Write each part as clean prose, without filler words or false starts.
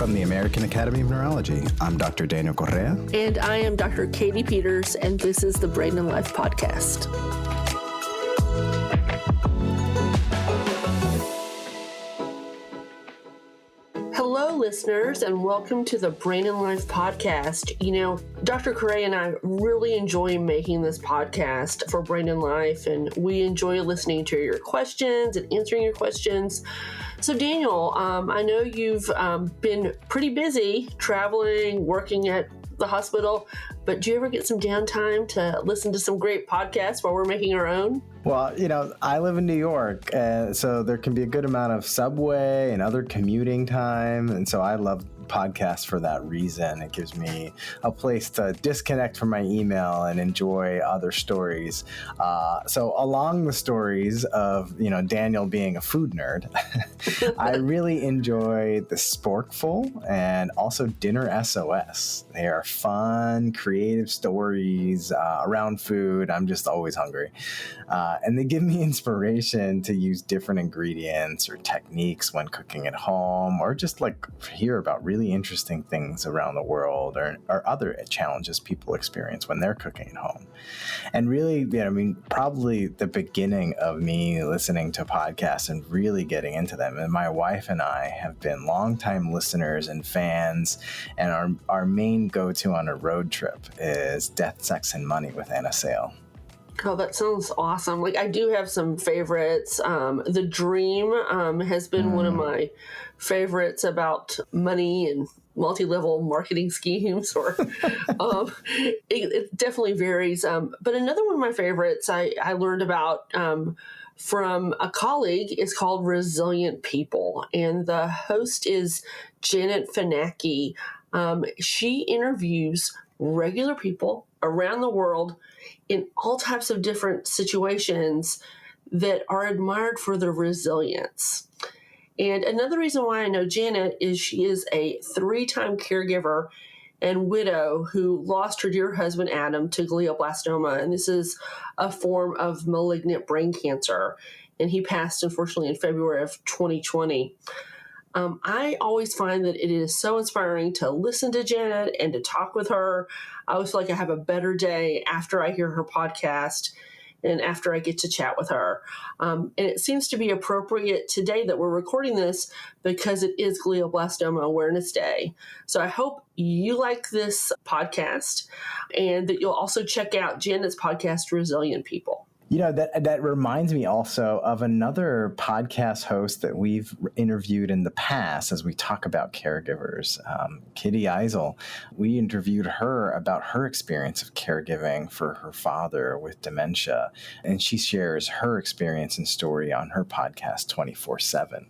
From the American Academy of Neurology, I'm Dr. Daniel Correa. And I am Dr. Katy Peters, and this is the Brain and Life Podcast. Hello, listeners, and welcome to the Brain and Life Podcast. You know, Dr. Correa and I really enjoy making this podcast for Brain and Life, and we enjoy listening to your questions and answering your questions. So, Daniel, I know you've been pretty busy traveling, working at the hospital, but do you ever get some downtime to listen to some great podcasts while we're making our own? Well, you know, I live in New York, so there can be a good amount of subway and other commuting time. And so I love podcasts for that reason. It gives me a place to disconnect from my email and enjoy other stories. So along the stories of, you know, Daniel being a food nerd, I really enjoy The Sporkful and also Dinner SOS. They are fun, creative stories around food. I'm just always hungry. And they give me inspiration to use different ingredients or techniques when cooking at home, or just like hear about really interesting things around the world or other challenges people experience when they're cooking at home. And really, probably the beginning of me listening to podcasts and really getting into them. And my wife and I have been longtime listeners and fans, and our main go-to on a road trip is Death, Sex, and Money with Anna Sale. Oh, that sounds awesome. Like, I do have some favorites. The Dream has been one of my favorites about money and multi-level marketing schemes, or it definitely varies. But another one of my favorites I learned about from a colleague is called Resilient People, and the host is Janet Fanaki. She interviews regular people around the world in all types of different situations that are admired for their resilience. And another reason why I know Janet is she is a 3-time caregiver and widow who lost her dear husband, Adam, to glioblastoma. And this is a form of malignant brain cancer. And he passed, unfortunately, in February of 2020. I always find that it is so inspiring to listen to Janet and to talk with her. I always feel like I have a better day after I hear her podcast and after I get to chat with her. And it seems to be appropriate today that we're recording this because it is Glioblastoma Awareness Day. So I hope you like this podcast and that you'll also check out Janet's podcast, Resilient People. You know, that reminds me also of another podcast host that we've interviewed in the past as we talk about caregivers, Kitty Eisel. We interviewed her about her experience of caregiving for her father with dementia, and she shares her experience and story on her podcast 24/7.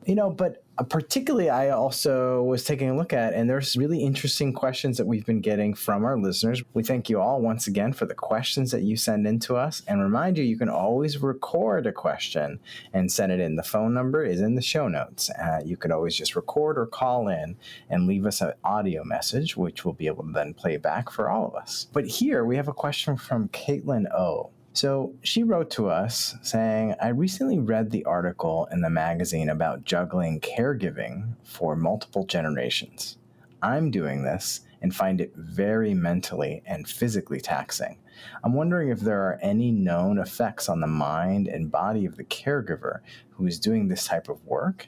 You know, but particularly I also was taking a look at, and there's really interesting questions that we've been getting from our listeners. We thank you all once again for the questions that you send in to us, and remind you can always record a question and send it in. The phone number is in the show notes. You can always just record or call in and leave us an audio message, which we'll be able to then play back for all of us. But here we have a question from Caitlin O. So she wrote to us saying, I recently read the article in the magazine about juggling caregiving for multiple generations. I'm doing this and find it very mentally and physically taxing. I'm wondering if there are any known effects on the mind and body of the caregiver who is doing this type of work,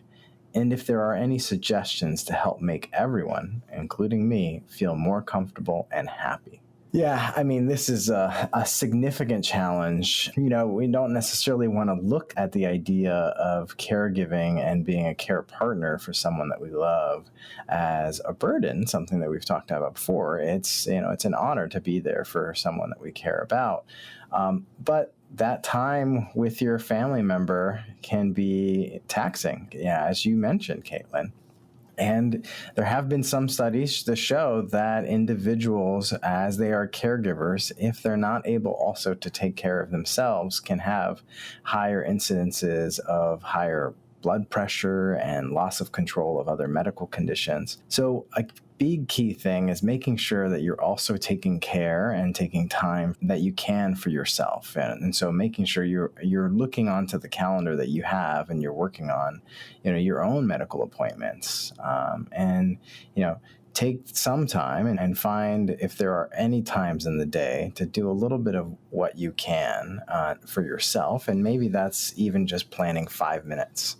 and if there are any suggestions to help make everyone, including me, feel more comfortable and happy. Yeah, I mean, this is a significant challenge. You know, we don't necessarily want to look at the idea of caregiving and being a care partner for someone that we love as a burden, something that we've talked about before. It's an honor to be there for someone that we care about. But that time with your family member can be taxing, as you mentioned, Caitlin. And there have been some studies to show that individuals, as they are caregivers, if they're not able also to take care of themselves, can have higher incidences of higher blood pressure and loss of control of other medical conditions. So a big key thing is making sure that you're also taking care and taking time that you can for yourself. And so making sure you're looking onto the calendar that you have and you're working on, your own medical appointments. Take some time and find if there are any times in the day to do a little bit of what you can for yourself. And maybe that's even just planning 5 minutes.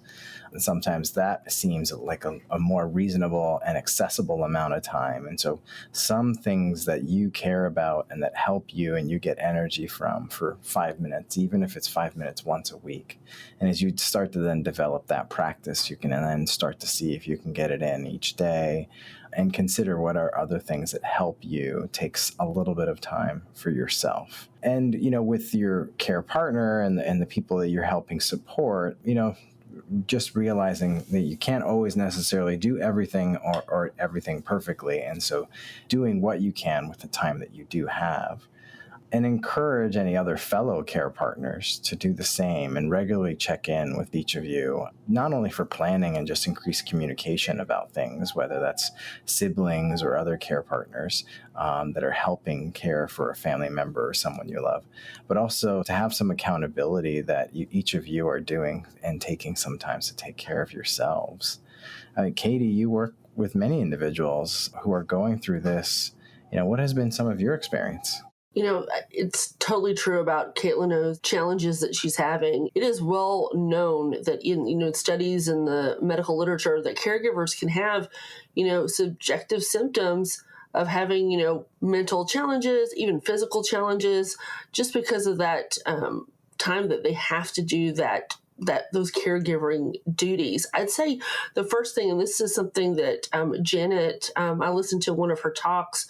And sometimes that seems like a more reasonable and accessible amount of time. And so some things that you care about and that help you and you get energy from for 5 minutes, even if it's 5 minutes once a week. And as you start to then develop that practice, you can then start to see if you can get it in each day and consider what are other things that help you take a little bit of time for yourself. And, with your care partner and the people that you're helping support, just realizing that you can't always necessarily do everything or everything perfectly. And so doing what you can with the time that you do have. And encourage any other fellow care partners to do the same and regularly check in with each of you, not only for planning and just increased communication about things, whether that's siblings or other care partners that are helping care for a family member or someone you love, but also to have some accountability that each of you are doing and taking some time to take care of yourselves. Katy, you work with many individuals who are going through this. What has been some of your experience? It's totally true about Caitlin's challenges that she's having. It is well known that in studies in the medical literature that caregivers can have, subjective symptoms of having, mental challenges, even physical challenges, just because of that time that they have to do those caregiving duties. I'd say the first thing, and this is something that Janet, I listened to one of her talks,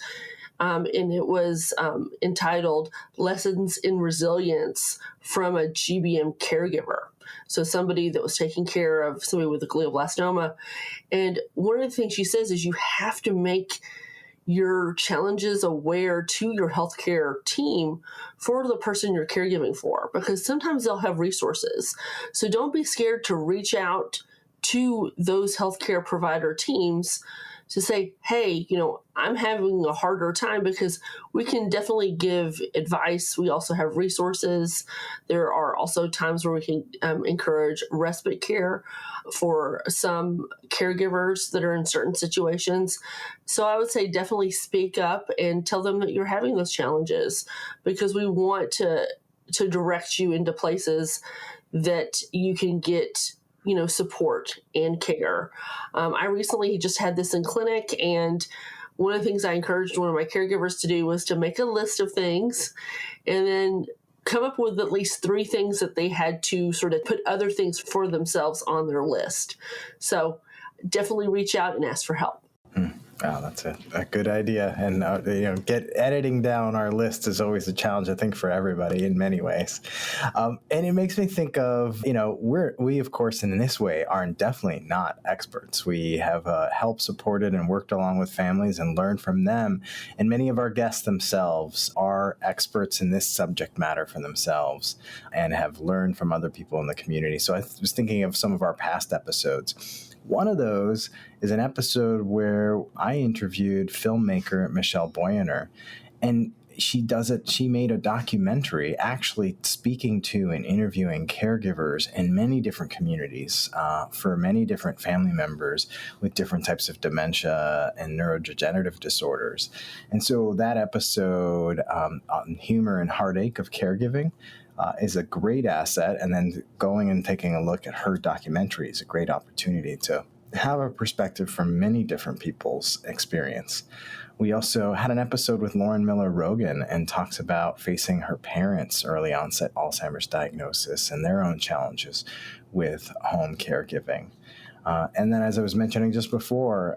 and it was entitled Lessons in Resilience from a GBM Caregiver. So somebody that was taking care of somebody with a glioblastoma. And one of the things she says is you have to make your challenges aware to your healthcare team for the person you're caregiving for, because sometimes they'll have resources. So don't be scared to reach out to those healthcare provider teams to say, hey, I'm having a harder time, because we can definitely give advice. We also have resources. There are also times where we can encourage respite care for some caregivers that are in certain situations. So I would say definitely speak up and tell them that you're having those challenges, because we want to direct you into places that you can get support and care. I recently just had this in clinic, and one of the things I encouraged one of my caregivers to do was to make a list of things and then come up with at least 3 things that they had to sort of put other things for themselves on their list. So definitely reach out and ask for help. Wow, that's a good idea. And, editing down our list is always a challenge, I think, for everybody in many ways. And it makes me think of, we, of course, in this way, are definitely not experts. We have helped, supported, and worked along with families and learned from them. And many of our guests themselves are experts in this subject matter for themselves and have learned from other people in the community. So I was thinking of some of our past episodes. One of those is an episode where I interviewed filmmaker Michelle Boyaner, and she made a documentary actually speaking to and interviewing caregivers in many different communities for many different family members with different types of dementia and neurodegenerative disorders. And so that episode on humor and heartache of caregiving is a great asset. And then going and taking a look at her documentary is a great opportunity to have a perspective from many different people's experience. We also had an episode with Lauren Miller Rogan and talks about facing her parents' early onset Alzheimer's diagnosis and their own challenges with home caregiving. And then, as I was mentioning just before,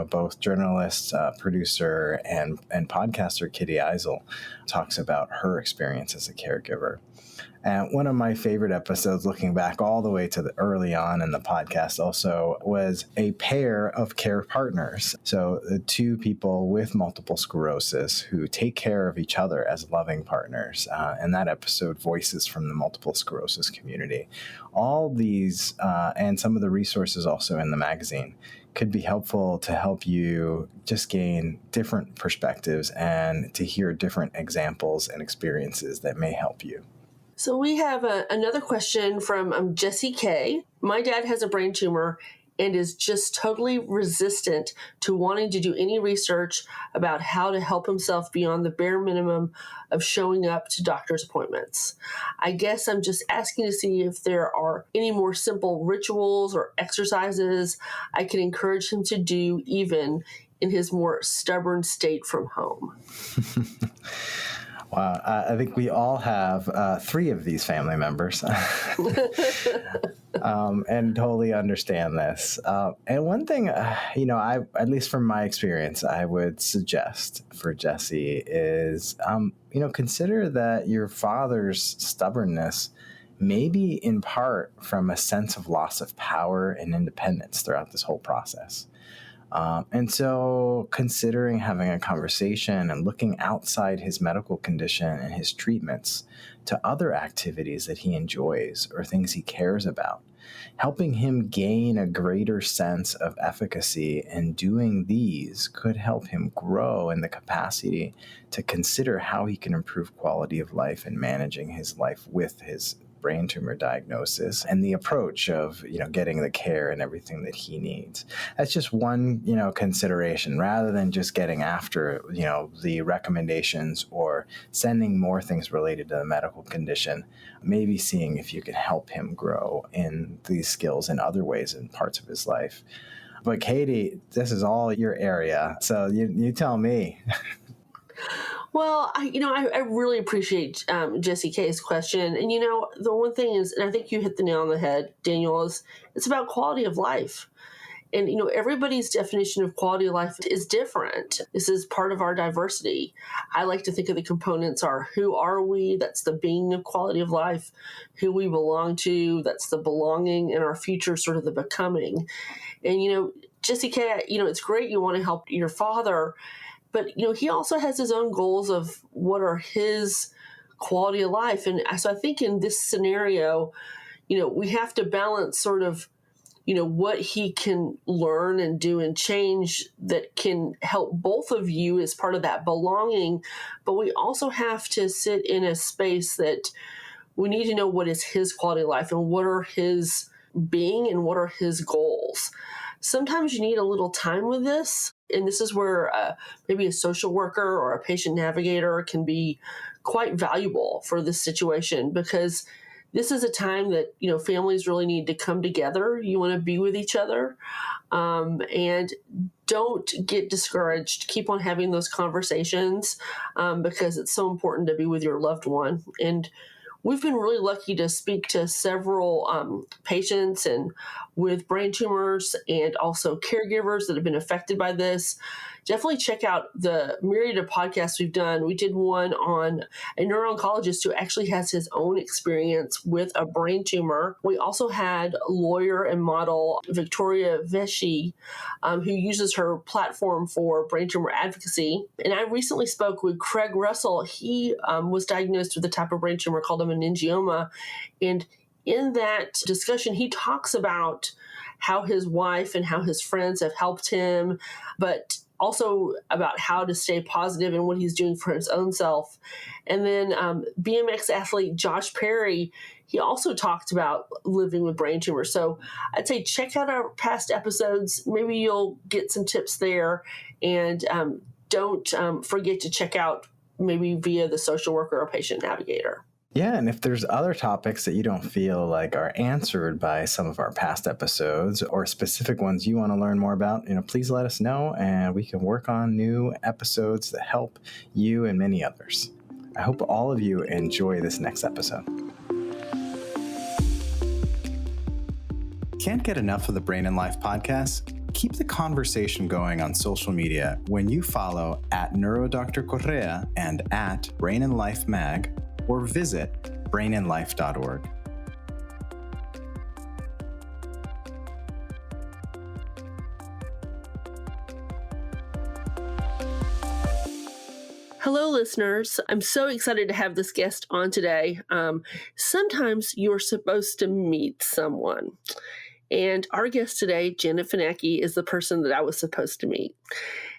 both journalist, producer, and podcaster Kitty Eisel talks about her experience as a caregiver. And one of my favorite episodes, looking back all the way to the early on in the podcast also, was a pair of care partners. So the two people with multiple sclerosis who take care of each other as loving partners. And that episode, Voices from the Multiple Sclerosis Community. All these and some of the resources also in the magazine could be helpful to help you just gain different perspectives and to hear different examples and experiences that may help you. So we have another question from Jessie K. My dad has a brain tumor and is just totally resistant to wanting to do any research about how to help himself beyond the bare minimum of showing up to doctor's appointments. I guess I'm just asking to see if there are any more simple rituals or exercises I can encourage him to do even in his more stubborn state from home. Wow, I think we all have 3 of these family members and totally understand this. And one thing, at least from my experience, I would suggest for Jesse is, consider that your father's stubbornness may be in part from a sense of loss of power and independence throughout this whole process. And so considering having a conversation and looking outside his medical condition and his treatments to other activities that he enjoys or things he cares about, helping him gain a greater sense of efficacy in doing these could help him grow in the capacity to consider how he can improve quality of life and managing his life with his brain tumor diagnosis and the approach of, getting the care and everything that he needs. That's just one, consideration rather than just getting after, the recommendations or sending more things related to the medical condition, maybe seeing if you can help him grow in these skills in other ways in parts of his life. But Katy, this is all your area. So you tell me. Well, I really appreciate Jessie K's question. And, the one thing is, and I think you hit the nail on the head, Daniel, is it's about quality of life. And, everybody's definition of quality of life is different. This is part of our diversity. I like to think of the components are who are we? That's the being of quality of life. Who we belong to? That's the belonging, and our future, sort of the becoming. And, Jessie K, it's great you want to help your father, but, he also has his own goals of what are his quality of life. And so I think in this scenario, we have to balance sort of, what he can learn and do and change that can help both of you as part of that belonging. But we also have to sit in a space that we need to know what is his quality of life and what are his being and what are his goals. Sometimes you need a little time with this. And this is where maybe a social worker or a patient navigator can be quite valuable for this situation, because this is a time that, families really need to come together. You want to be with each other, and don't get discouraged. Keep on having those conversations because it's so important to be with your loved one. And we've been really lucky to speak to several patients and with brain tumors and also caregivers that have been affected by this. Definitely check out the myriad of podcasts we've done. We did one on a neuro-oncologist who actually has his own experience with a brain tumor. We also had lawyer and model Victoria Vesci, who uses her platform for brain tumor advocacy. And I recently spoke with Craig Russell. He was diagnosed with a type of brain tumor called a meningioma. And in that discussion, he talks about how his wife and how his friends have helped him, but also about how to stay positive and what he's doing for his own self. And then BMX athlete Josh Perry, he also talked about living with brain tumors. So I'd say check out our past episodes. Maybe you'll get some tips there. And don't forget to check out maybe via the social worker or patient navigator. Yeah, and if there's other topics that you don't feel like are answered by some of our past episodes or specific ones you want to learn more about, please let us know and we can work on new episodes that help you and many others. I hope all of you enjoy this next episode. Can't get enough of the Brain and Life podcast? Keep the conversation going on social media when you follow @NeuroDr Correa and @Brain and Life Mag, or visit brainandlife.org. Hello, listeners. I'm so excited to have this guest on today. Sometimes you're supposed to meet someone. And our guest today, Janet Fanaki, is the person that I was supposed to meet.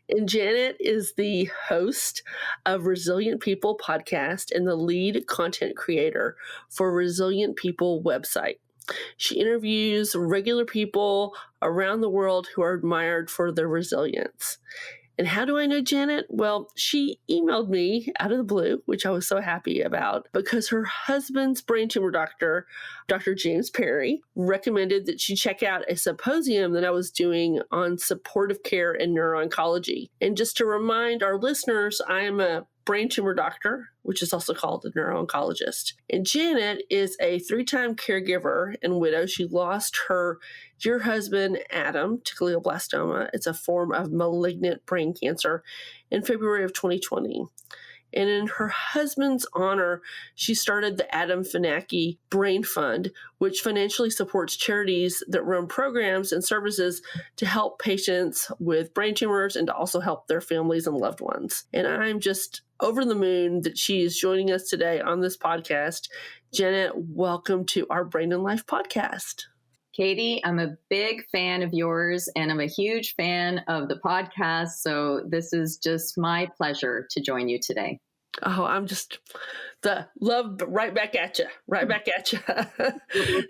And Janet is the host of Resilient People podcast and the lead content creator for Resilient People website. She interviews regular people around the world who are admired for their resilience. And how do I know Janet? Well, she emailed me out of the blue, which I was so happy about, because her husband's brain tumor doctor, Dr. James Perry, recommended that she check out a symposium that I was doing on supportive care and neuro-oncology. And just to remind our listeners, I am a brain tumor doctor, which is also called a neuro-oncologist. And Janet is a 3-time caregiver and widow. She lost her dear husband, Adam, to glioblastoma. It's a form of malignant brain cancer in February of 2020. And in her husband's honor, she started the Adam Fanaki Brain Fund, which financially supports charities that run programs and services to help patients with brain tumors and to also help their families and loved ones. And I'm just over the moon that she is joining us today on this podcast. Janet, welcome to our Brain and Life podcast. Katy, I'm a big fan of yours and I'm a huge fan of the podcast. So this is just my pleasure to join you today. Oh, I'm just the love right back at you, right back at you.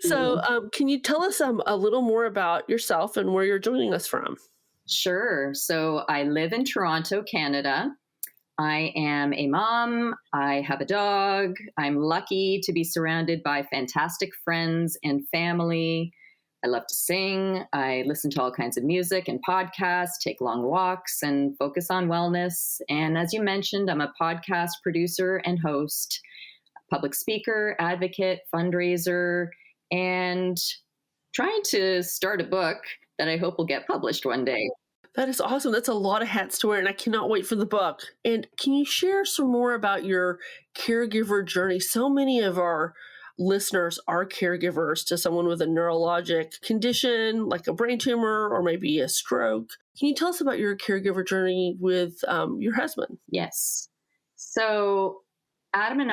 So can you tell us a little more about yourself and where you're joining us from? Sure. So I live in Toronto, Canada. I am a mom. I have a dog. I'm lucky to be surrounded by fantastic friends and family. I love to sing. I listen to all kinds of music and podcasts, take long walks, and focus on wellness. And as you mentioned, I'm a podcast producer and host, public speaker, advocate, fundraiser, and trying to start a book that I hope will get published one day. That is awesome. That's a lot of hats to wear, and I cannot wait for the book. And can you share some more about your caregiver journey? So many of our listeners are caregivers to someone with a neurologic condition, like a brain tumor or maybe a stroke. Can you tell us about your caregiver journey with your husband? Yes. So Adam and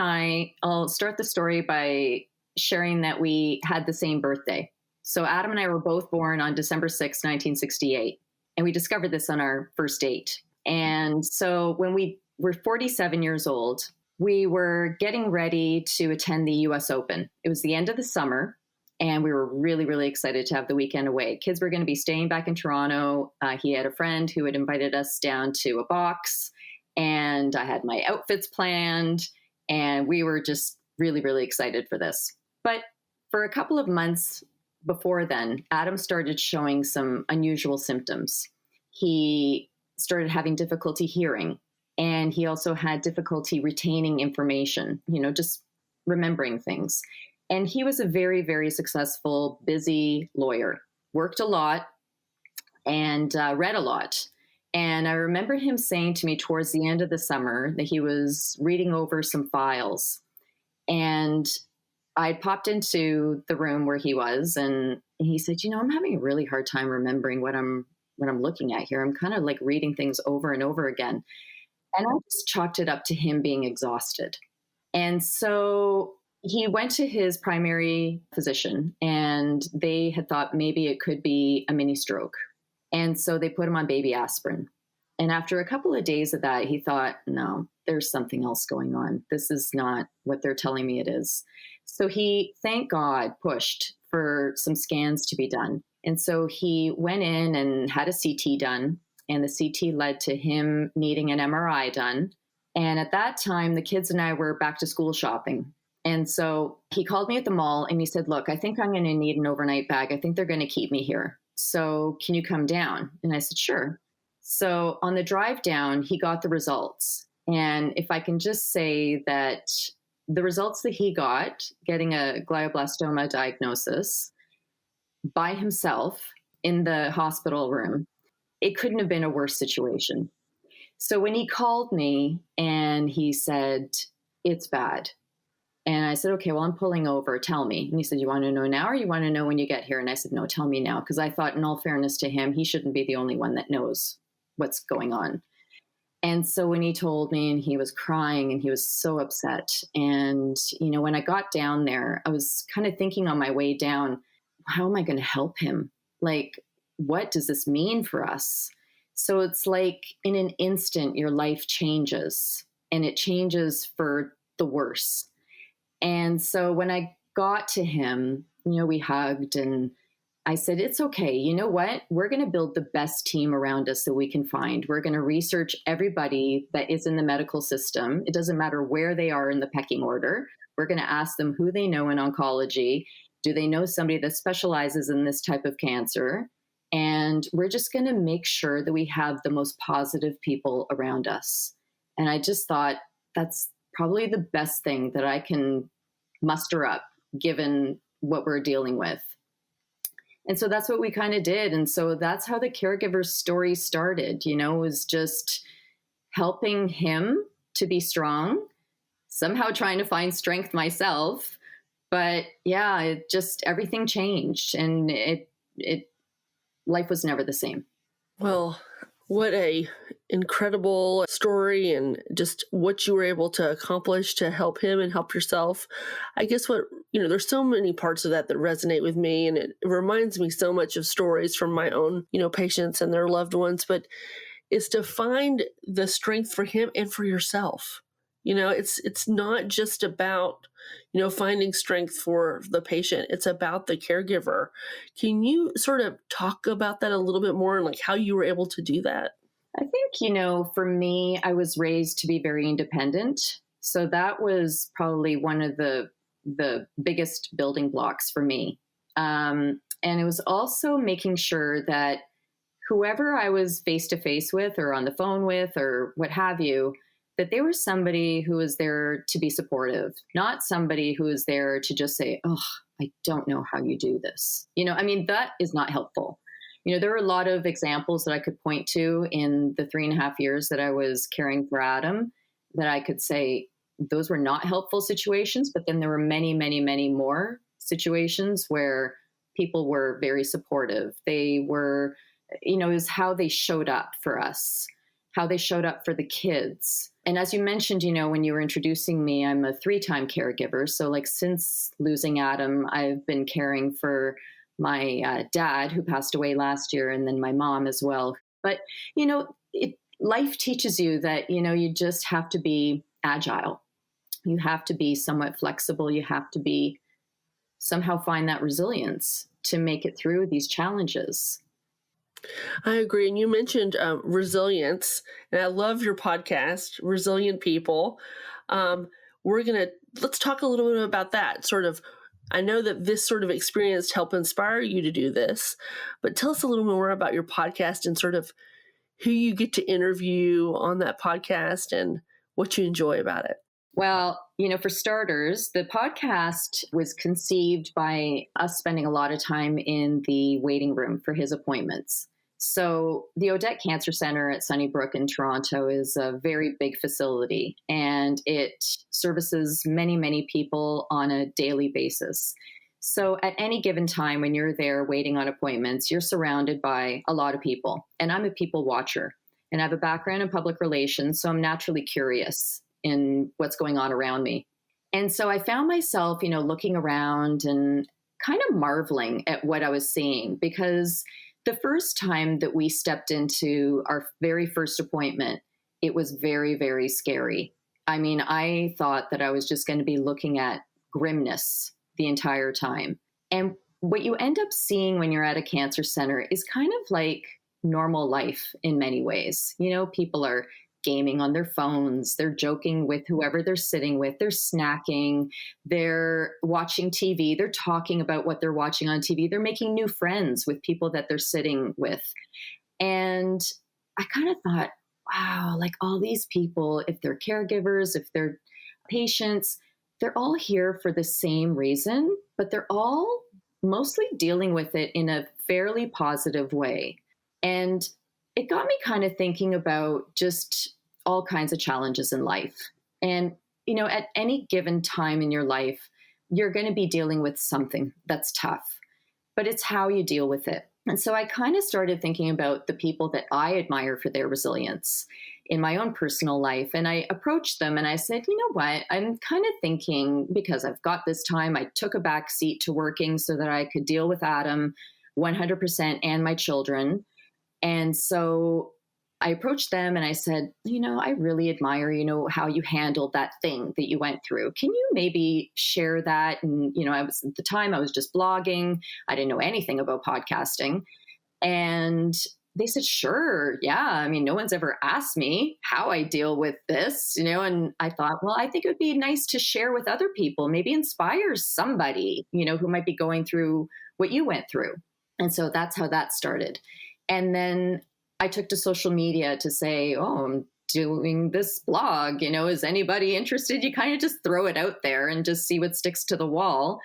I'll start the story by sharing that we had the same birthday. So Adam and I were both born on December 6, 1968. And we discovered this on our first date. And so when we were 47 years old, we were getting ready to attend the US Open. It was the end of the summer, and we were really, really excited to have the weekend away. Kids were going to be staying back in Toronto. He had a friend who had invited us down to a box, and I had my outfits planned, and we were just really, really excited for this. But for a couple of months before then, Adam started showing some unusual symptoms. He started having difficulty hearing. And he also had difficulty retaining information, just remembering things. And he was a very, very successful, busy lawyer, worked a lot and read a lot. And I remember him saying to me towards the end of the summer that he was reading over some files. And I popped into the room where he was, and he said, I'm having a really hard time remembering what I'm looking at here. I'm kind of like reading things over and over again. And I just chalked it up to him being exhausted. And so he went to his primary physician, and they had thought maybe it could be a mini stroke. And so they put him on baby aspirin. And after a couple of days of that, he thought, no, there's something else going on. This is not what they're telling me it is. So he, thank God, pushed for some scans to be done. And so he went in and had a CT done. And the CT led to him needing an MRI done. And at that time, the kids and I were back to school shopping. And so he called me at the mall and he said, look, I think I'm going to need an overnight bag. I think they're going to keep me here. So can you come down? And I said, sure. So on the drive down, he got the results. And if I can just say that the results that he got, getting a glioblastoma diagnosis by himself in the hospital room, it couldn't have been a worse situation. So when he called me and he said, it's bad, And I said, okay, well, I'm pulling over. Tell me. And he said, you want to know now or you want to know when you get here? And I said, no, tell me now. Because I thought, in all fairness to him, he shouldn't be the only one that knows what's going on. And so when he told me, and he was crying and he was so upset. And, when I got down there, I was kind of thinking on my way down, how am I going to help him? Like, what does this mean for us? So it's like in an instant, your life changes, and it changes for the worse. And so when I got to him, we hugged and I said, it's okay. You know what? We're going to build the best team around us that we can find. We're going to research everybody that is in the medical system. It doesn't matter where they are in the pecking order. We're going to ask them who they know in oncology. Do they know somebody that specializes in this type of cancer? And we're just going to make sure that we have the most positive people around us. And I just thought that's probably the best thing that I can muster up given what we're dealing with. And so that's what we kind of did. And so that's how the caregiver's story started, was just helping him to be strong, somehow trying to find strength myself. But yeah, it just, everything changed, and life was never the same. Well, what a incredible story, and just what you were able to accomplish to help him and help yourself. I guess there's so many parts of that resonate with me, and it reminds me so much of stories from my own, patients and their loved ones, but it's to find the strength for him and for yourself. It's not just about, finding strength for the patient. It's about the caregiver. Can you sort of talk about that a little bit more, and like how you were able to do that? I think, for me, I was raised to be very independent. So that was probably one of the biggest building blocks for me. And it was also making sure that whoever I was face to face with or on the phone with or what have you, that they were somebody who was there to be supportive, not somebody who was there to just say, oh, I don't know how you do this. That is not helpful. There were a lot of examples that I could point to in the 3.5 years that I was caring for Adam that I could say those were not helpful situations. But then there were many, many, many more situations where people were very supportive. They were, it was how they showed up for us, how they showed up for the kids. And as you mentioned, when you were introducing me, I'm a 3-time caregiver. So like since losing Adam, I've been caring for my dad, who passed away last year, and then my mom as well. But, life teaches you that, you just have to be agile. You have to be somewhat flexible. You have to be somehow find that resilience to make it through these challenges. I agree. And you mentioned resilience, and I love your podcast, Resilient People. Let's talk a little bit about that. Sort of, I know that this sort of experience helped inspire you to do this, but tell us a little more about your podcast and sort of who you get to interview on that podcast and what you enjoy about it. Well, for starters, the podcast was conceived by us spending a lot of time in the waiting room for his appointments. So the Odette Cancer Center at Sunnybrook in Toronto is a very big facility, and it services many, many people on a daily basis. So at any given time when you're there waiting on appointments, you're surrounded by a lot of people. And I'm a people watcher, and I have a background in public relations, so I'm naturally curious in what's going on around me. And so I found myself, looking around and kind of marveling at what I was seeing, because the first time that we stepped into our very first appointment, it was very, very scary. I thought that I was just going to be looking at grimness the entire time. And what you end up seeing when you're at a cancer center is kind of like normal life in many ways. People are gaming on their phones, they're joking with whoever they're sitting with, they're snacking, they're watching TV, they're talking about what they're watching on TV, they're making new friends with people that they're sitting with. And I kind of thought, wow, like all these people, if they're caregivers, if they're patients, they're all here for the same reason, but they're all mostly dealing with it in a fairly positive way. And it got me kind of thinking about just all kinds of challenges in life. And, at any given time in your life, you're going to be dealing with something that's tough, but it's how you deal with it. And so I kind of started thinking about the people that I admire for their resilience in my own personal life. And I approached them and I said, you know what, I'm kind of thinking, because I've got this time, I took a back seat to working so that I could deal with Adam 100% and my children. And so I approached them and I said, I really admire, how you handled that thing that you went through. Can you maybe share that? And, at the time I was just blogging. I didn't know anything about podcasting. And they said, sure. Yeah. No one's ever asked me how I deal with this, and I thought, well, I think it would be nice to share with other people, maybe inspire somebody, who might be going through what you went through. And so that's how that started. And then I took to social media to say, oh, I'm doing this blog, is anybody interested? You kind of just throw it out there and just see what sticks to the wall.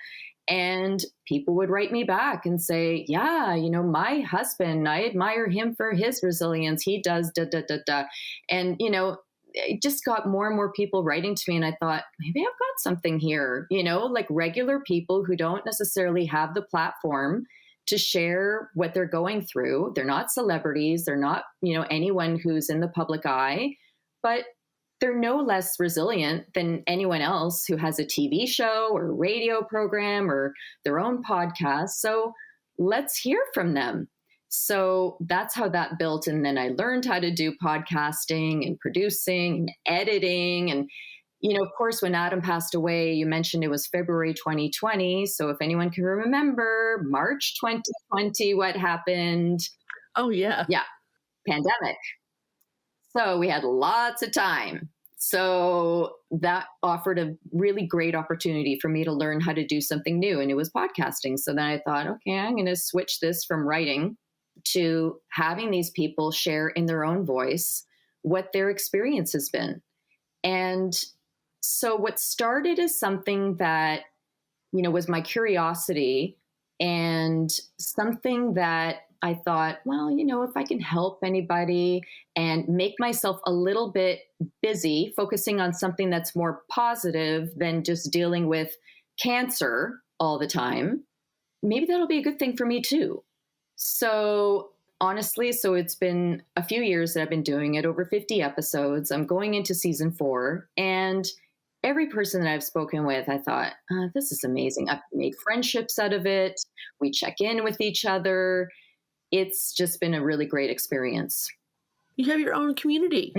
And people would write me back and say, yeah, my husband, I admire him for his resilience. He does da, da, da, da. And, it just got more and more people writing to me. And I thought, maybe I've got something here, like regular people who don't necessarily have the platform to share what they're going through. They're not celebrities. They're not, anyone who's in the public eye, but they're no less resilient than anyone else who has a TV show or radio program or their own podcast. So let's hear from them. So that's how that built. And then I learned how to do podcasting and producing and editing. And of course, when Adam passed away, you mentioned it was February 2020. So if anyone can remember, March 2020, what happened? Oh, yeah. Yeah, pandemic. So we had lots of time. So that offered a really great opportunity for me to learn how to do something new. And it was podcasting. So then I thought, okay, I'm going to switch this from writing to having these people share in their own voice what their experience has been. And so what started as something that, was my curiosity and something that I thought, well, if I can help anybody and make myself a little bit busy focusing on something that's more positive than just dealing with cancer all the time, maybe that'll be a good thing for me too. So honestly, it's been a few years that I've been doing it, over 50 episodes. I'm going into season 4, and every person that I've spoken with, I thought, this is amazing. I've made friendships out of it. We check in with each other. It's just been a really great experience. You have your own community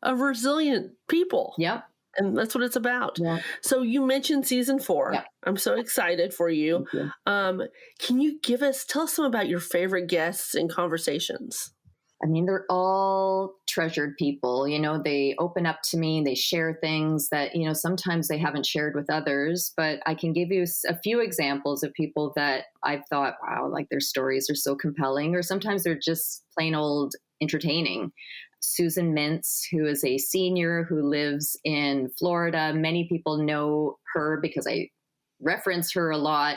of resilient people. Yep. And that's what it's about. Yeah. So you mentioned season 4. Yep. I'm so excited for you. Can you tell us some about your favorite guests and conversations? They're all treasured people. They open up to me, they share things that, sometimes they haven't shared with others, but I can give you a few examples of people that I've thought, wow, like their stories are so compelling, or sometimes they're just plain old entertaining. Susan Mintz, who is a senior who lives in Florida. Many people know her because I reference her a lot.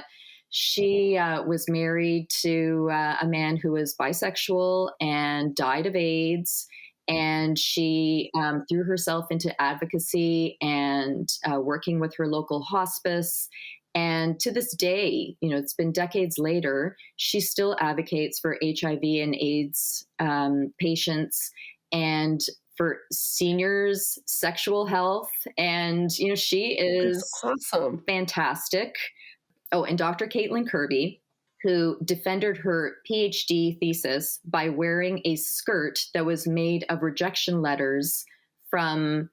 She was married to a man who was bisexual and died of AIDS. And she threw herself into advocacy and working with her local hospice. And to this day, it's been decades later, she still advocates for HIV and AIDS patients and for seniors' sexual health. And, she is awesome, fantastic. Oh, and Dr. Caitlin Kirby, who defended her PhD thesis by wearing a skirt that was made of rejection letters from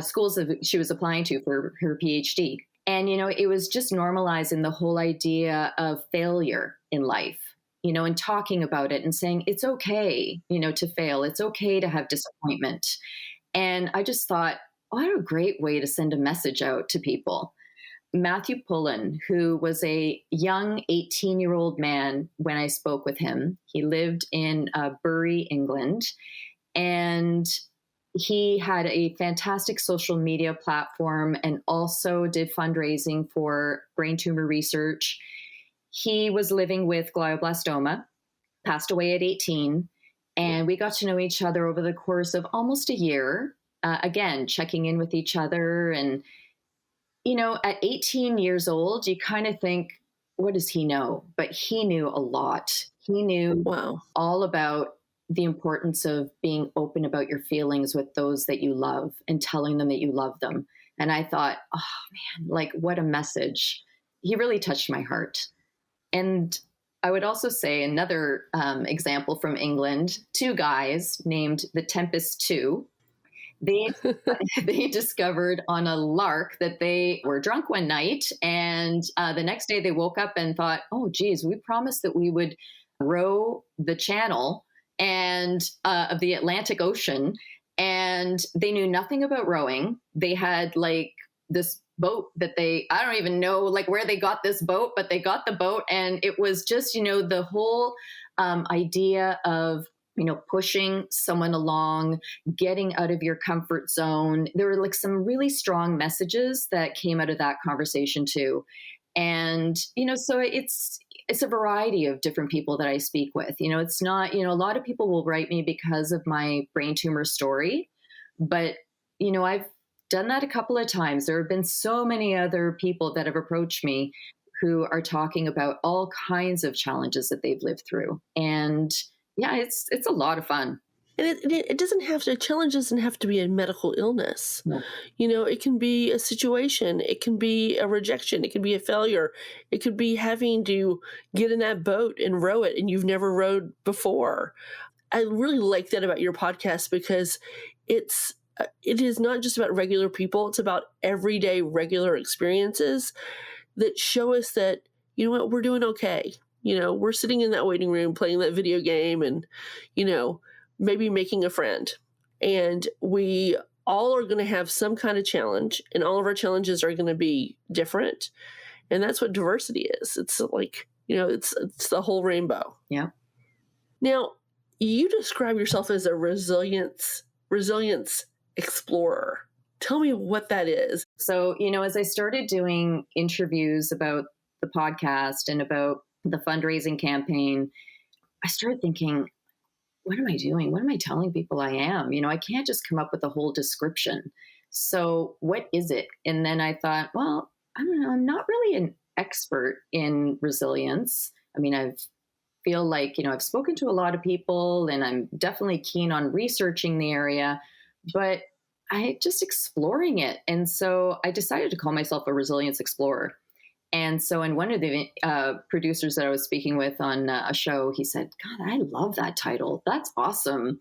schools that she was applying to for her PhD. And, it was just normalizing the whole idea of failure in life, and talking about it and saying, it's okay, to fail. It's okay to have disappointment. And I just thought, what a great way to send a message out to people. Matthew Pullen, who was a young 18-year-old man when I spoke with him. He lived in Bury, England, and he had a fantastic social media platform and also did fundraising for brain tumor research. He was living with glioblastoma, passed away at 18, and we got to know each other over the course of almost a year. again, checking in with each other. And, at 18 years old, you kind of think, what does he know? But he knew a lot. He knew all about the importance of being open about your feelings with those that you love and telling them that you love them. And I thought, oh man, like what a message. He really touched my heart. And I would also say another example from England, two guys named the Tempest 2. They discovered on a lark that they were drunk one night, and the next day they woke up and thought, oh, geez, we promised that we would row the channel and of the Atlantic Ocean, and they knew nothing about rowing. They had like this boat that I don't even know like where they got this boat, but they got the boat, and it was just, the whole idea of pushing someone along, getting out of your comfort zone. There were like some really strong messages that came out of that conversation too. And, so it's a variety of different people that I speak with. It's not, a lot of people will write me because of my brain tumor story, but, I've done that a couple of times. There have been so many other people that have approached me who are talking about all kinds of challenges that they've lived through. And yeah, it's a lot of fun. And it doesn't have to, a challenge doesn't have to be a medical illness. No. It can be a situation. It can be a rejection. It can be a failure. It could be having to get in that boat and row it and you've never rowed before. I really like that about your podcast because it is not just about regular people. It's about everyday regular experiences that show us that, we're doing okay. We're sitting in that waiting room playing that video game and, maybe making a friend. And we all are going to have some kind of challenge, and all of our challenges are going to be different. And that's what diversity is. It's like, it's the whole rainbow. Yeah. Now, you describe yourself as a resilience explorer. Tell me what that is. So, as I started doing interviews about the podcast and about the fundraising campaign, I started thinking, what am I doing? What am I telling people I am? I can't just come up with a whole description. So what is it? And then I thought, well, I don't know. I'm not really an expert in resilience. I mean, I feel like, I've spoken to a lot of people and I'm definitely keen on researching the area, but I just exploring it. And so I decided to call myself a resilience explorer. And so in one of the producers that I was speaking with on a show, he said, God, I love that title. That's awesome.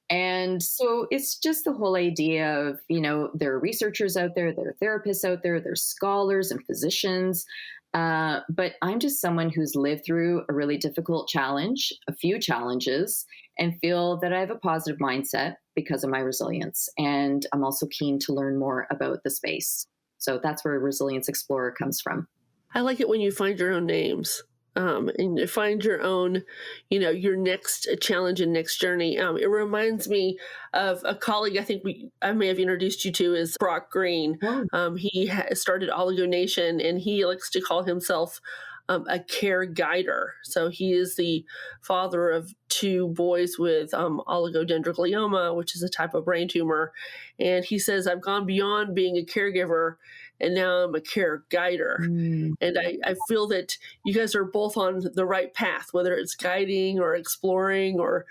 And so it's just the whole idea of, there are researchers out there, there are therapists out there, there's scholars and physicians. But I'm just someone who's lived through a really difficult challenge, a few challenges, and feel that I have a positive mindset because of my resilience. And I'm also keen to learn more about the space. So that's where Resilience Explorer comes from. I like it when you find your own names and you find your own, your next challenge and next journey. It reminds me of a colleague I may have introduced you to is Brock Green. Oh. He started Oligo Nation and he likes to call himself a caregiver. So he is the father of two boys with oligodendroglioma, which is a type of brain tumor. And he says, I've gone beyond being a caregiver and now I'm a caregiver. And I feel that you guys are both on the right path, whether it's guiding or exploring or,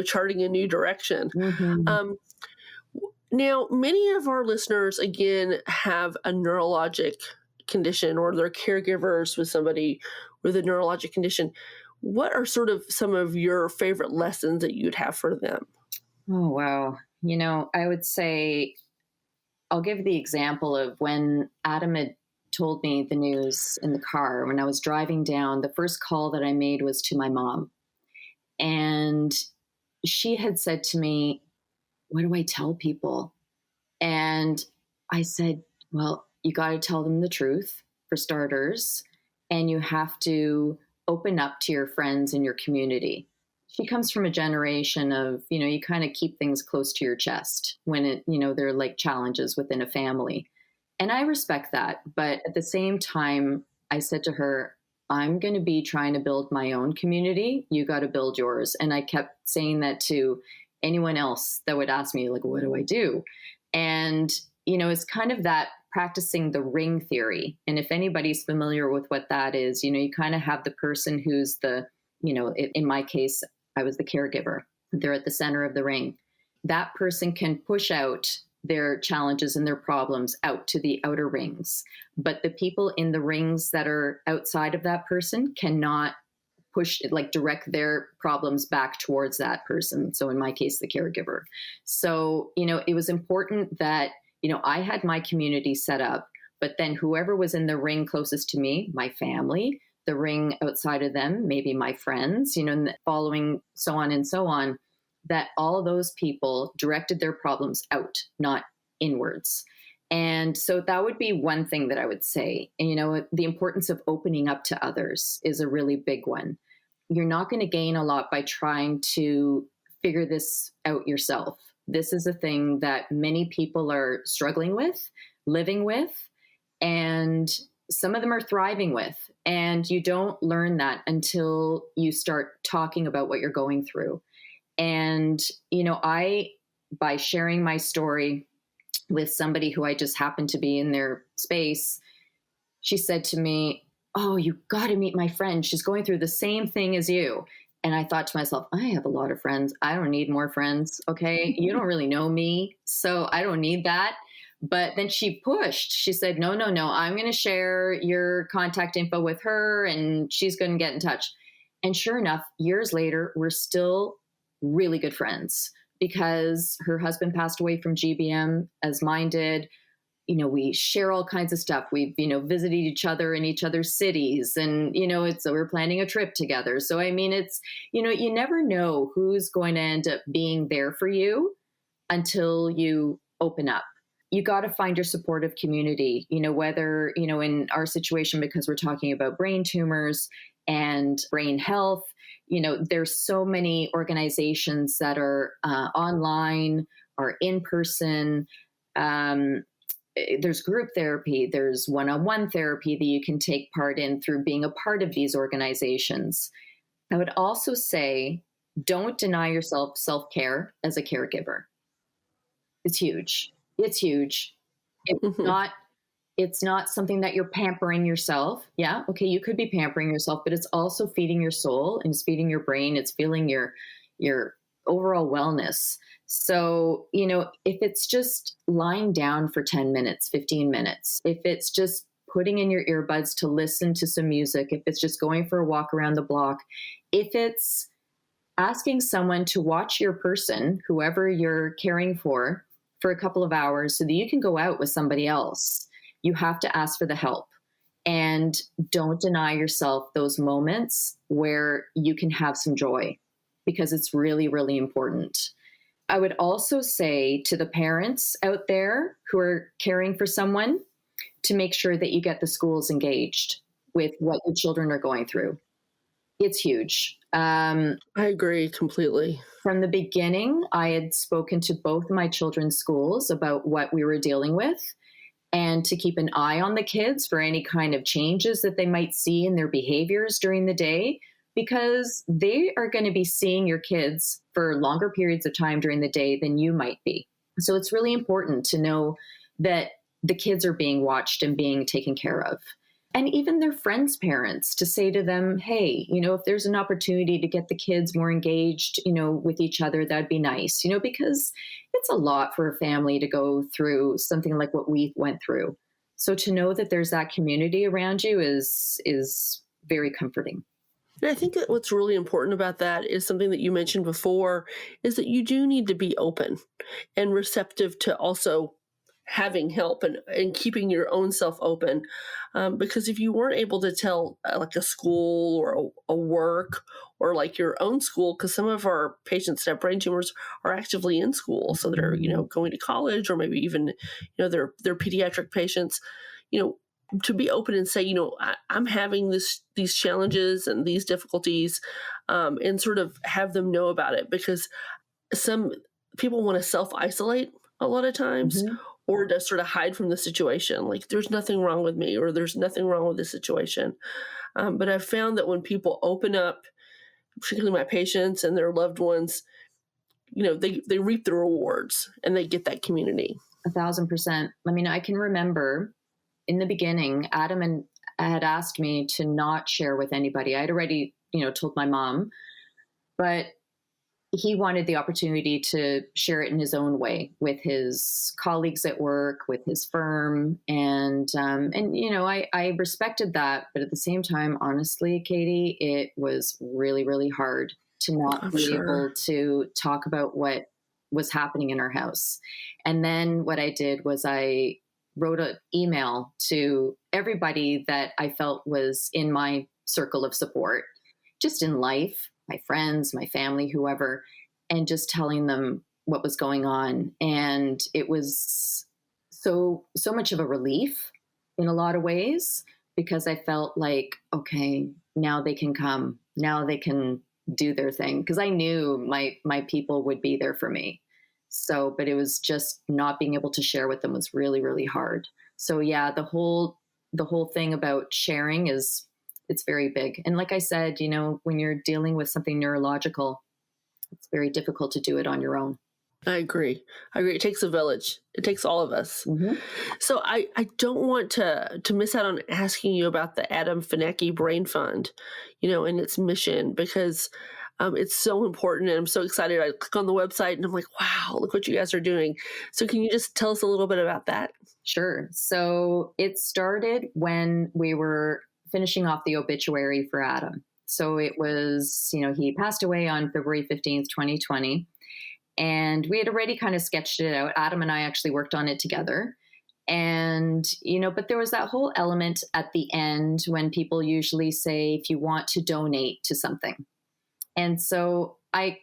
charting a new direction. Mm-hmm. Now, many of our listeners, again, have a neurologic condition or they're caregivers with somebody with a neurologic condition. What are sort of some of your favorite lessons that you'd have for them? Oh, wow. I would say, I'll give the example of when Adam had told me the news in the car. When I was driving down, the first call that I made was to my mom. And she had said to me, what do I tell people? And I said, well, you got to tell them the truth for starters. And you have to open up to your friends and your community. She comes from a generation of, you kind of keep things close to your chest when there are like challenges within a family. And I respect that. But at the same time, I said to her, I'm going to be trying to build my own community. You got to build yours. And I kept saying that to, anyone else that would ask me, like, what do I do? And, it's kind of that practicing the ring theory. And if anybody's familiar with what that is, you kind of have the person who's in my case, I was the caregiver. They're at the center of the ring. That person can push out their challenges and their problems out to the outer rings. But the people in the rings that are outside of that person cannot direct their problems back towards that person. So in my case, the caregiver. So, it was important that, I had my community set up, but then whoever was in the ring closest to me, my family, the ring outside of them, maybe my friends, and following so on, that all those people directed their problems out, not inwards. And so that would be one thing that I would say. And, the importance of opening up to others is a really big one. You're not going to gain a lot by trying to figure this out yourself. This is a thing that many people are struggling with, living with, and some of them are thriving with. And you don't learn that until you start talking about what you're going through. And, by sharing my story with somebody who I just happened to be in their space, she said to me, "Oh, you got to meet my friend. She's going through the same thing as you." And I thought to myself, I have a lot of friends. I don't need more friends. Okay. You don't really know me, so I don't need that. But then she pushed. She said, no, I'm going to share your contact info with her and she's going to get in touch. And sure enough, years later, we're still really good friends because her husband passed away from GBM, as mine did. We share all kinds of stuff. We've, visited each other in each other's cities and, so we're planning a trip together. So, it's, you never know who's going to end up being there for you until you open up. You got to find your supportive community, whether, in our situation, because we're talking about brain tumors and brain health, there's so many organizations that are online or in person. There's group therapy, there's one-on-one therapy that you can take part in through being a part of these organizations. I would also say, don't deny yourself self-care as a caregiver. It's huge. It's huge. It's not something that you're pampering yourself. Yeah. Okay. You could be pampering yourself, but it's also feeding your soul and it's feeding your brain. It's feeling your overall wellness. So, if it's just lying down for 10 minutes, 15 minutes, if it's just putting in your earbuds to listen to some music, if it's just going for a walk around the block, if it's asking someone to watch your person, whoever you're caring for a couple of hours so that you can go out with somebody else, you have to ask for the help. And don't deny yourself those moments where you can have some joy, because it's really, really important. I would also say to the parents out there who are caring for someone to make sure that you get the schools engaged with what your children are going through. It's huge. I agree completely. From the beginning, I had spoken to both my children's schools about what we were dealing with and to keep an eye on the kids for any kind of changes that they might see in their behaviors during the day, because they are going to be seeing your kids for longer periods of time during the day than you might be. So it's really important to know that the kids are being watched and being taken care of. And even their friends' parents, to say to them, hey, if there's an opportunity to get the kids more engaged, with each other, that'd be nice, because it's a lot for a family to go through something like what we went through. So to know that there's that community around you is very comforting. And I think that what's really important about that is something that you mentioned before, is that you do need to be open and receptive to also having help and keeping your own self open. Because if you weren't able to tell like a school or a work or like your own school, because some of our patients that have brain tumors are actively in school. So they're, going to college, or maybe even, they're pediatric patients, to be open and say, I'm having these challenges and these difficulties, and sort of have them know about it, because some people want to self-isolate a lot of times, or to sort of hide from the situation. Like, there's nothing wrong with me, or there's nothing wrong with this situation. But I've found that when people open up, particularly my patients and their loved ones, they reap the rewards and they get that community. 1,000%. I mean, I can remember in the beginning, Adam had asked me to not share with anybody. I'd already, told my mom, but he wanted the opportunity to share it in his own way with his colleagues at work, with his firm. And I respected that. But at the same time, honestly, Katie, it was really, really hard to not be able to talk about what was happening in our house. And then what I did was I wrote an email to everybody that I felt was in my circle of support, just in life, my friends, my family, whoever, and just telling them what was going on. And it was so much of a relief in a lot of ways, because I felt like, okay, now they can come, now they can do their thing. Because I knew my people would be there for me. So, but it was just not being able to share with them was really, really hard. So yeah, the whole thing about sharing it's very big. And like I said, when you're dealing with something neurological, it's very difficult to do it on your own. I agree. It takes a village. It takes all of us. Mm-hmm. So I don't want to miss out on asking you about the Adam Fanaki Brain Fund, and its mission, because it's so important, and I'm so excited. I click on the website and I'm like, wow, look what you guys are doing. So can you just tell us a little bit about that? Sure. So it started when we were finishing off the obituary for Adam. So it was, he passed away on February 15th, 2020. And we had already kind of sketched it out. Adam and I actually worked on it together. And, but there was that whole element at the end when people usually say, if you want to donate to something. And so I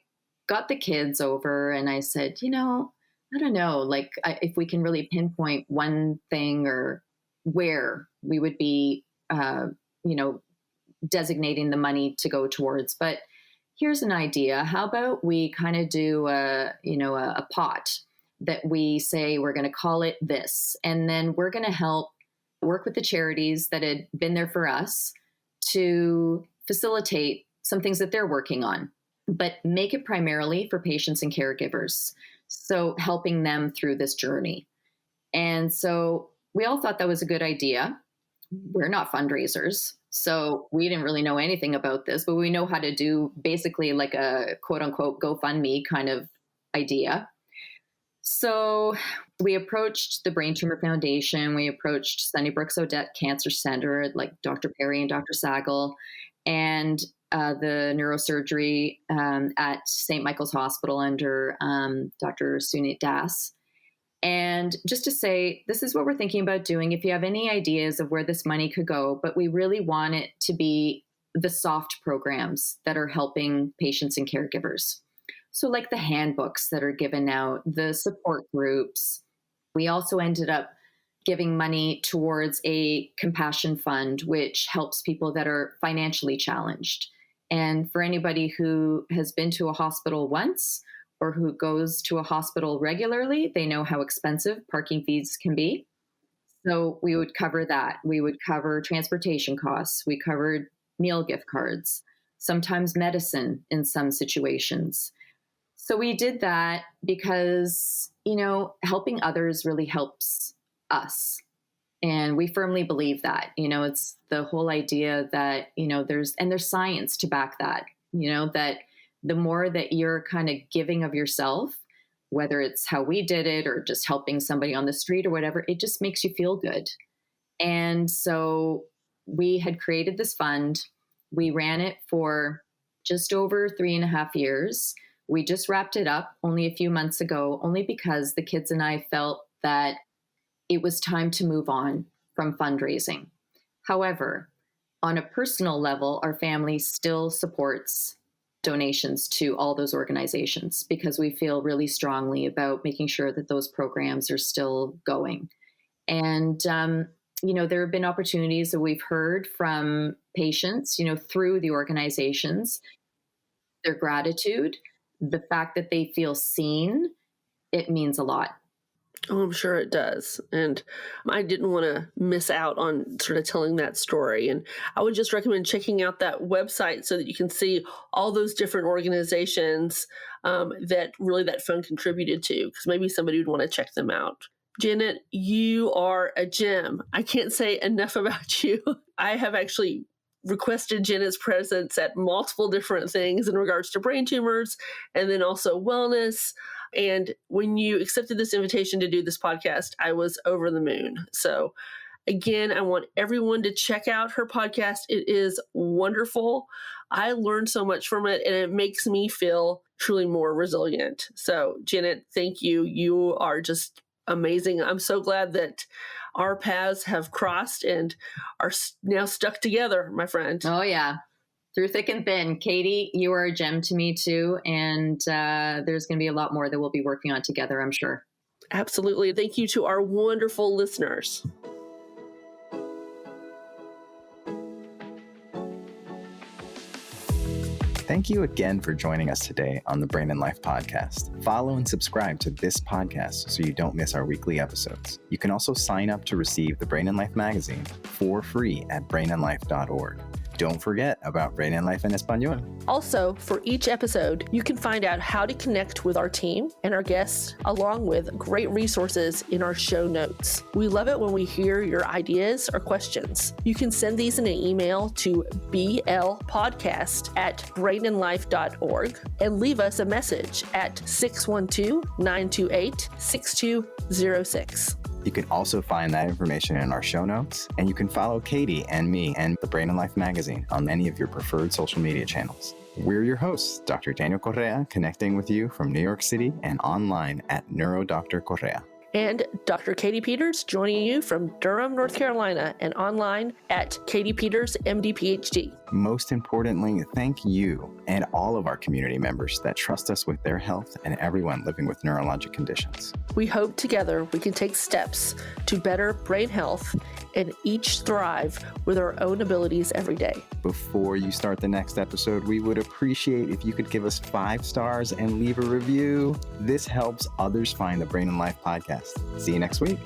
got the kids over and I said, I don't know, if we can really pinpoint one thing or where we would be, designating the money to go towards. But here's an idea. How about we kind of do a pot that we say we're going to call it this, and then we're going to help work with the charities that had been there for us to facilitate some things that they're working on, but make it primarily for patients and caregivers. So helping them through this journey. And so we all thought that was a good idea. We're not fundraisers, so we didn't really know anything about this, but we know how to do basically like a quote unquote GoFundMe kind of idea. So we approached the Brain Tumor Foundation. We approached Sunnybrook's Odette Cancer Center, like Dr. Perry and Dr. Sagal, and the neurosurgery at St. Michael's Hospital under Dr. Sunit Das. And just to say, this is what we're thinking about doing. If you have any ideas of where this money could go, but we really want it to be the soft programs that are helping patients and caregivers. So like the handbooks that are given out, the support groups. We also ended up giving money towards a compassion fund, which helps people that are financially challenged. And for anybody who has been to a hospital once or who goes to a hospital regularly, they know how expensive parking fees can be. So we would cover that. We would cover transportation costs. We covered meal gift cards, sometimes medicine in some situations. So we did that because, helping others really helps us. And we firmly believe that, it's the whole idea that, there's science to back that, that the more that you're kind of giving of yourself, whether it's how we did it or just helping somebody on the street or whatever, it just makes you feel good. And so we had created this fund. We ran it for just over 3.5 years. We just wrapped it up only a few months ago, only because the kids and I felt that it was time to move on from fundraising. However, on a personal level, our family still supports donations to all those organizations because we feel really strongly about making sure that those programs are still going. And, there have been opportunities that we've heard from patients, through the organizations, their gratitude, the fact that they feel seen, it means a lot. Oh, I'm sure it does. And I didn't want to miss out on sort of telling that story. And I would just recommend checking out that website so that you can see all those different organizations that fund contributed to, because maybe somebody would want to check them out. Janet, you are a gem. I can't say enough about you. I have actually requested Janet's presence at multiple different things in regards to brain tumors and then also wellness. And when you accepted this invitation to do this podcast, I was over the moon. So again, I want everyone to check out her podcast. It is wonderful. I learned so much from it, and it makes me feel truly more resilient. So Janet, thank you. You are just amazing. I'm so glad that our paths have crossed and are now stuck together, my friend. Oh, yeah. Through thick and thin. Katy, you are a gem to me too. And there's going to be a lot more that we'll be working on together, I'm sure. Absolutely. Thank you to our wonderful listeners. Thank you again for joining us today on the Brain and Life podcast. Follow and subscribe to this podcast so you don't miss our weekly episodes. You can also sign up to receive the Brain and Life magazine for free at brainandlife.org. Don't forget about Brain and Life en Español. Also, for each episode, you can find out how to connect with our team and our guests, along with great resources in our show notes. We love it when we hear your ideas or questions. You can send these in an email to blpodcast@brainandlife.org and leave us a message at 612-928-6206. You can also find that information in our show notes, and you can follow Katy and me and the Brain and Life magazine on many of your preferred social media channels. We're your hosts, Dr. Daniel Correa, connecting with you from New York City and online at NeuroDr Correa. And Dr. Katy Peters joining you from Durham, North Carolina, and online at Katy Peters, MD, PhD. Most importantly, thank you and all of our community members that trust us with their health and everyone living with neurologic conditions. We hope together we can take steps to better brain health and each thrive with our own abilities every day. Before you start the next episode, we would appreciate if you could give us 5 stars and leave a review. This helps others find the Brain and Life podcast. See you next week.